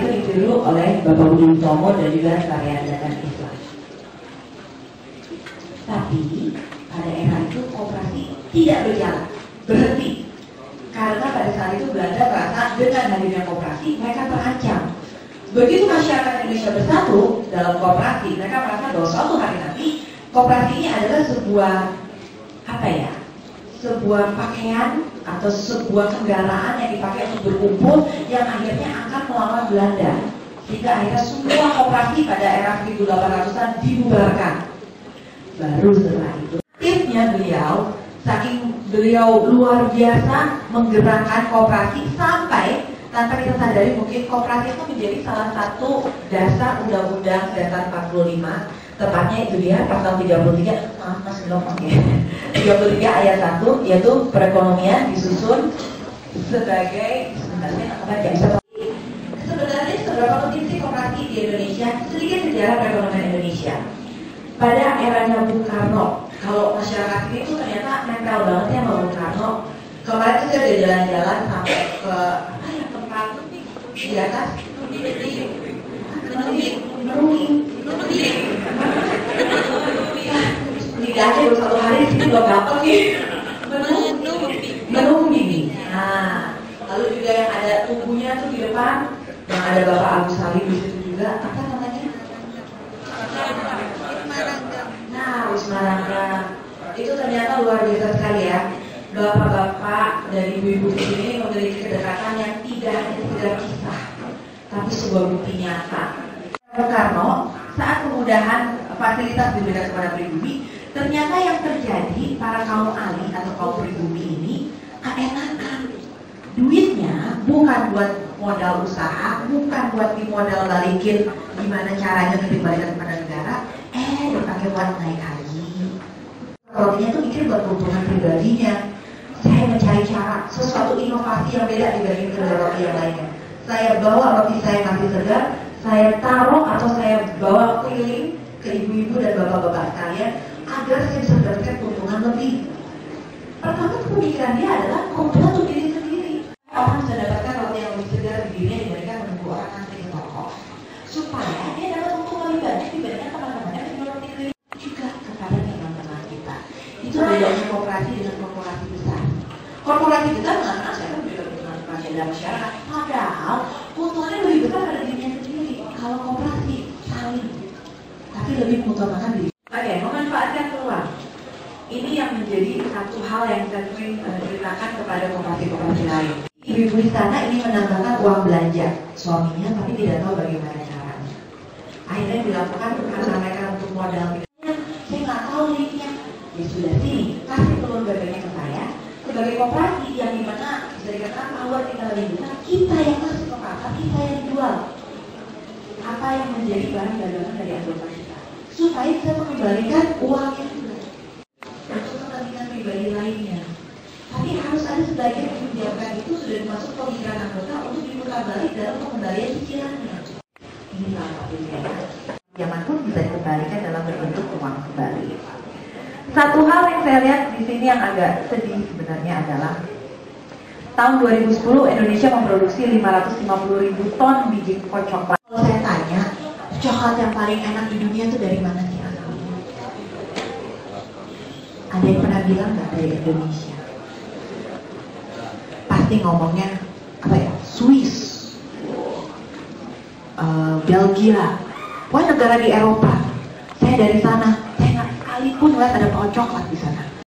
itu ditiru oleh Bapak Budi Utomo dan juga Sekretariat Dagang Islam. Tapi pada era itu koperasi tidak berjalan, berhenti. Karena pada saat itu Belanda merasa dengan hadirnya koperasi mereka terancam. Begitu masyarakat Indonesia bersatu dalam koperasi, mereka merasa bahwa suatu hari nanti koperasi ini adalah sebuah pakaian atau sebuah kendaraan yang dipakai untuk berkumpul yang akhirnya akan melawan Belanda. Sehingga akhirnya semua koperasi pada era 1800-an dibubarkan. Baru setelah itu, aktifnya beliau, saking beliau luar biasa menggerakkan koperasi sampai tanpa kita sadari mungkin koperasi itu menjadi salah satu dasar Undang-Undang Dasar 45. Tepatnya itu dia pasal 33, Mas belum oke. 33 ayat 1 yaitu perekonomian disusun sebagai sebenarnya seberapa penting sih koperasi di Indonesia? Sedikit sejarah perekonomian Indonesia. Pada eranya Bung Karno, kalau masyarakat ini tuh ternyata nempel banget ya sama Bung Karno. Kemarin tuh saya udah jalan-jalan sampai ke tempat di atas lidahnya baru 1 hari di sini belum gampang nih. Menunggu. Nah, lalu juga yang ada tubuhnya tuh di depan, yang ada Bapak Agus Salim di situ juga. Apa namanya? Nah, Wisma Rangga. Itu ternyata luar biasa sekali ya. Bapak-bapak dan ibu-ibu di sini memiliki kedekatan yang tidak hanya sekedar kisah, tapi sebuah bukti nyata. Bung Karno saat kemudahan fasilitas diberikan kepada pribumi, ternyata yang terjadi para kaum ali atau kaum pribumi ini keenakan. Duitnya bukan buat modal usaha, bukan buat dimodal balikin gimana caranya dibalikan kepada negara, dipakai buat naik haji. Rotinya tuh mikir buat keuntungan pribadinya. Saya mencari cara sesuatu inovasi yang beda dibanding kedai roti yang lainnya. Saya bawa roti saya masih segar, saya taruh atau saya bawa keliling ke ibu-ibu dan bapak-bapak sekalian agar saya bisa mendapatkan keuntungan lebih. Pertama pemikiran dia adalah keuntungan untuk diri sendiri. Orang bisa dapatkan roti yang lebih segar di dirinya dibandingkan menunggu orang antri ke toko, supaya dia dapat untung lebih banyak dibandingkan teman-temannya yang jual roti keliling. Juga kepada teman-teman kita. Itu bedanya koperasi dengan korporasi besar. Korporasi besar mengatakan saya kan berikan keuntungan kepada masyarakat, padahal keuntungannya lebih besar pada dirinya sendiri. Kalau koperasi saling, tapi lebih mengutamakan diri. Oke, memanfaatkan peluang. Ini yang menjadi satu hal yang kita sering ceritakan kepada koperasi-koperasi lain. Ibu-ibu di sana ini menambahkan uang belanja suaminya, tapi tidak tahu bagaimana caranya. Akhirnya dilakukan karena mereka untuk modal. Saya nggak tahu linknya. Ya sudah sini, kasih telur bebeknya ke saya sebagai koperasi yang dimana bisa dikatakan power tinggal di kita yang masuk ke pasar, kita yang jual. Apa yang menjadi barang dagangan dari anggota kita, supaya bisa mengembalikan uangnya juga untuk kepentingan pribadi lainnya. Tapi harus ada sebagian yang dibiarkan itu sudah masuk pemikiran anggota untuk diputar balik dalam pengembalian cicilannya. Ini salah satunya. Zaman pun bisa dikembalikan dalam bentuk uang kembali. Satu hal yang saya lihat di sini yang agak sedih sebenarnya adalah tahun 2010 Indonesia memproduksi 550.000 ton biji coklat. Kalau saya tanya, coklat yang paling enak di dunia itu dari mana sih asalnya? Ada yang pernah bilang nggak dari Indonesia? Pasti ngomongnya apa ya? Swiss, Belgia, pokoknya negara di Eropa. Saya dari sana, saya nggak sekalipun lihat ada pohon coklat di sana.